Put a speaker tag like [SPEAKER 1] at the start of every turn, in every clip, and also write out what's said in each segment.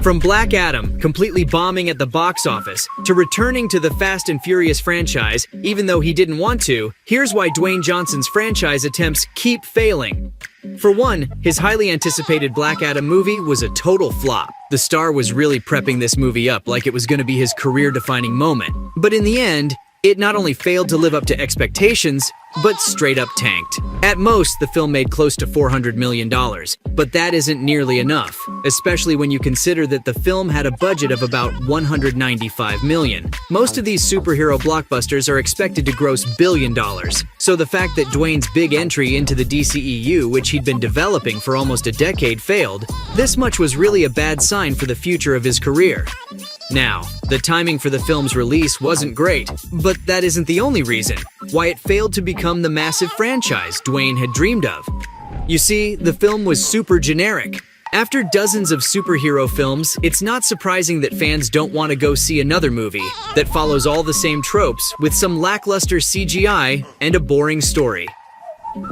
[SPEAKER 1] From Black Adam, completely bombing at the box office, to returning to the Fast and Furious franchise, even though he didn't want to, here's why Dwayne Johnson's franchise attempts keep failing. For one, his highly anticipated Black Adam movie was a total flop. The star was really prepping this movie up like it was going to be his career-defining moment. But in the end, it not only failed to live up to expectations, but straight up tanked. At most, the film made close to $400 million, but that isn't nearly enough, especially when you consider that the film had a budget of about $195 million. Most of these superhero blockbusters are expected to gross $1 billion, so the fact that Dwayne's big entry into the DCEU, which he'd been developing for almost a decade, failed, this much was really a bad sign for the future of his career. Now, the timing for the film's release wasn't great, but that isn't the only reason why it failed to become the massive franchise Dwayne had dreamed of. You see, the film was super generic. After dozens of superhero films, it's not surprising that fans don't want to go see another movie that follows all the same tropes with some lackluster CGI and a boring story.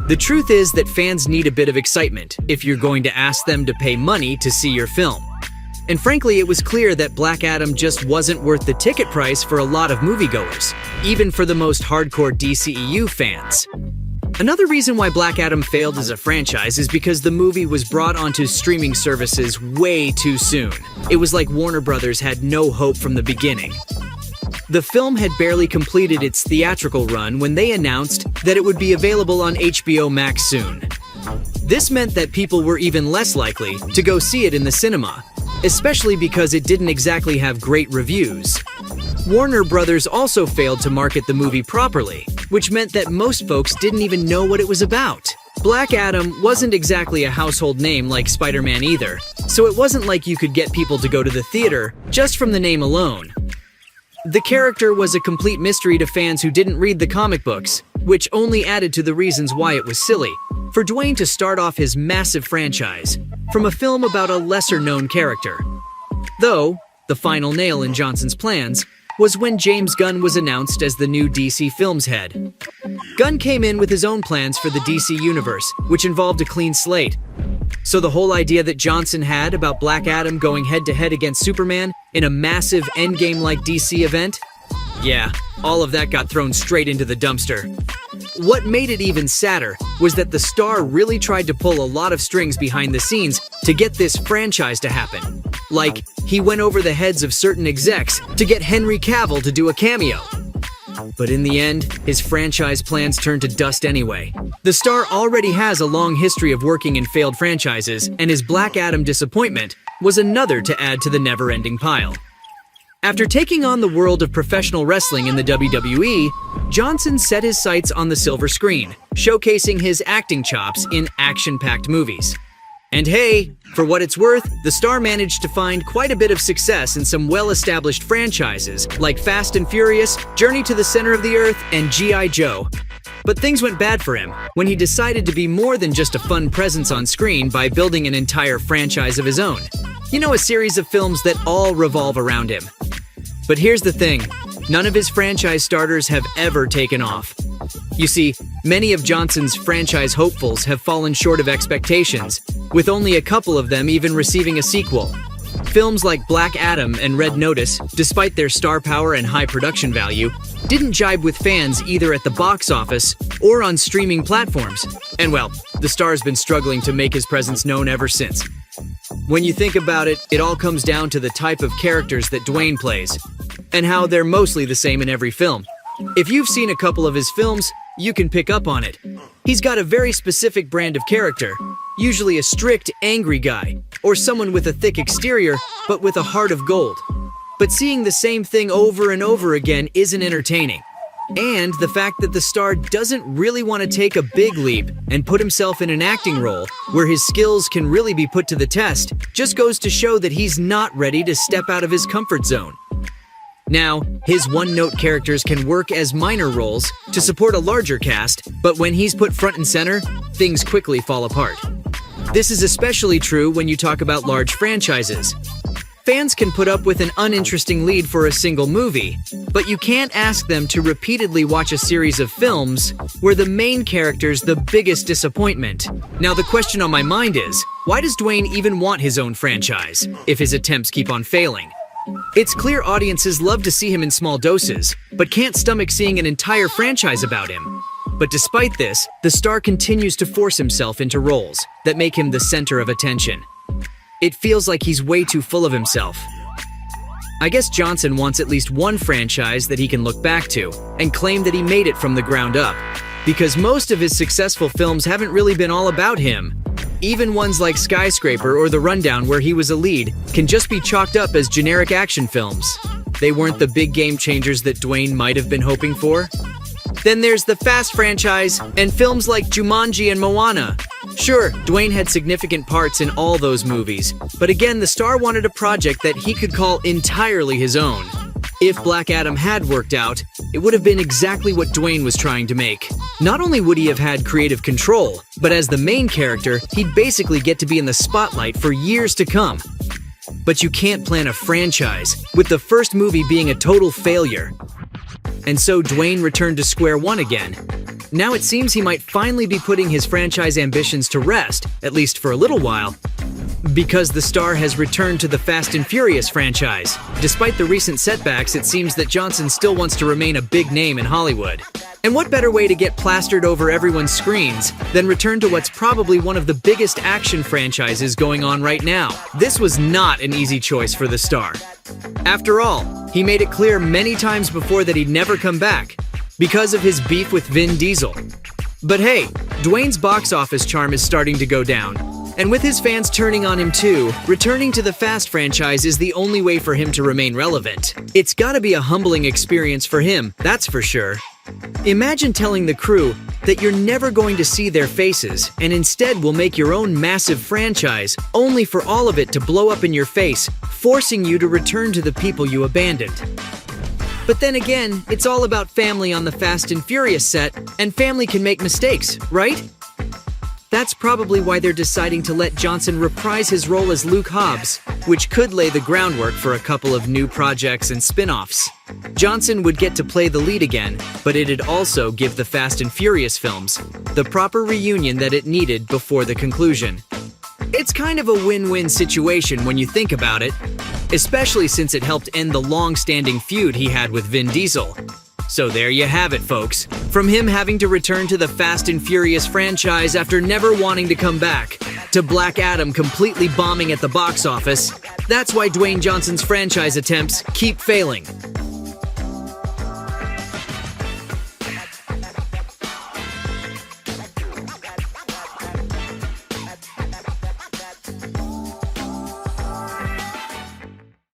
[SPEAKER 1] The truth is that fans need a bit of excitement if you're going to ask them to pay money to see your film. And frankly, it was clear that Black Adam just wasn't worth the ticket price for a lot of moviegoers, even for the most hardcore DCEU fans. Another reason why Black Adam failed as a franchise is because the movie was brought onto streaming services way too soon. It was like Warner Brothers had no hope from the beginning. The film had barely completed its theatrical run when they announced that it would be available on HBO Max soon. This meant that people were even less likely to go see it in the cinema, especially because it didn't exactly have great reviews. Warner Brothers also failed to market the movie properly, which meant that most folks didn't even know what it was about. Black Adam wasn't exactly a household name like Spider-Man either, so it wasn't like you could get people to go to the theater just from the name alone. The character was a complete mystery to fans who didn't read the comic books, which only added to the reasons why it was silly. For Dwayne to start off his massive franchise from a film about a lesser-known character. Though, the final nail in Johnson's plans was when James Gunn was announced as the new DC Films head. Gunn came in with his own plans for the DC universe, which involved a clean slate. So the whole idea that Johnson had about Black Adam going head-to-head against Superman in a massive Endgame-like DC event? Yeah, all of that got thrown straight into the dumpster. What made it even sadder was that the star really tried to pull a lot of strings behind the scenes to get this franchise to happen. Like, he went over the heads of certain execs to get Henry Cavill to do a cameo. But in the end, his franchise plans turned to dust anyway. The star already has a long history of working in failed franchises, and his Black Adam disappointment was another to add to the never-ending pile. After taking on the world of professional wrestling in the WWE, Johnson set his sights on the silver screen, showcasing his acting chops in action-packed movies. And hey, for what it's worth, the star managed to find quite a bit of success in some well-established franchises like Fast and Furious, Journey to the Center of the Earth, and G.I. Joe. But things went bad for him when he decided to be more than just a fun presence on screen by building an entire franchise of his own. You know, a series of films that all revolve around him. But here's the thing, none of his franchise starters have ever taken off. You see, many of Johnson's franchise hopefuls have fallen short of expectations, with only a couple of them even receiving a sequel. Films like Black Adam and Red Notice, despite their star power and high production value, didn't jibe with fans either at the box office or on streaming platforms. And well, the star's been struggling to make his presence known ever since. When you think about it, it all comes down to the type of characters that Dwayne plays, and how they're mostly the same in every film. If you've seen a couple of his films, you can pick up on it. He's got a very specific brand of character, usually a strict, angry guy, or someone with a thick exterior, but with a heart of gold. But seeing the same thing over and over again isn't entertaining. And the fact that the star doesn't really want to take a big leap and put himself in an acting role where his skills can really be put to the test just goes to show that he's not ready to step out of his comfort zone. Now, his one-note characters can work as minor roles to support a larger cast, but when he's put front and center, things quickly fall apart. This is especially true when you talk about large franchises. Fans can put up with an uninteresting lead for a single movie, but you can't ask them to repeatedly watch a series of films where the main character's the biggest disappointment. Now the question on my mind is, why does Dwayne even want his own franchise, if his attempts keep on failing? It's clear audiences love to see him in small doses, but can't stomach seeing an entire franchise about him. But despite this, the star continues to force himself into roles that make him the center of attention. It feels like he's way too full of himself. I guess Johnson wants at least one franchise that he can look back to and claim that he made it from the ground up, because most of his successful films haven't really been all about him. Even ones like Skyscraper or The Rundown, where he was a lead, can just be chalked up as generic action films. They weren't the big game changers that Dwayne might have been hoping for. Then there's the Fast franchise and films like Jumanji and Moana. Sure, Dwayne had significant parts in all those movies, but again, the star wanted a project that he could call entirely his own. If Black Adam had worked out, it would have been exactly what Dwayne was trying to make. Not only would he have had creative control, but as the main character, he'd basically get to be in the spotlight for years to come. But you can't plan a franchise, with the first movie being a total failure. And so Dwayne returned to square one again. Now it seems he might finally be putting his franchise ambitions to rest, at least for a little while, because the star has returned to the Fast and Furious franchise. Despite the recent setbacks, it seems that Johnson still wants to remain a big name in Hollywood. And what better way to get plastered over everyone's screens than return to what's probably one of the biggest action franchises going on right now? This was not an easy choice for the star. After all, he made it clear many times before that he'd never come back, because of his beef with Vin Diesel. But hey, Dwayne's box office charm is starting to go down. And with his fans turning on him too, returning to the Fast franchise is the only way for him to remain relevant. It's gotta be a humbling experience for him, that's for sure. Imagine telling the crew that you're never going to see their faces and instead will make your own massive franchise, only for all of it to blow up in your face, forcing you to return to the people you abandoned. But then again, it's all about family on the Fast and Furious set, and family can make mistakes, right? That's probably why they're deciding to let Johnson reprise his role as Luke Hobbs, which could lay the groundwork for a couple of new projects and spin-offs. Johnson would get to play the lead again, but it'd also give the Fast and Furious films the proper reunion that it needed before the conclusion. It's kind of a win-win situation when you think about it, especially since it helped end the long-standing feud he had with Vin Diesel. So there you have it, folks. From him having to return to the Fast and Furious franchise after never wanting to come back, to Black Adam completely bombing at the box office, that's why Dwayne Johnson's franchise attempts keep failing.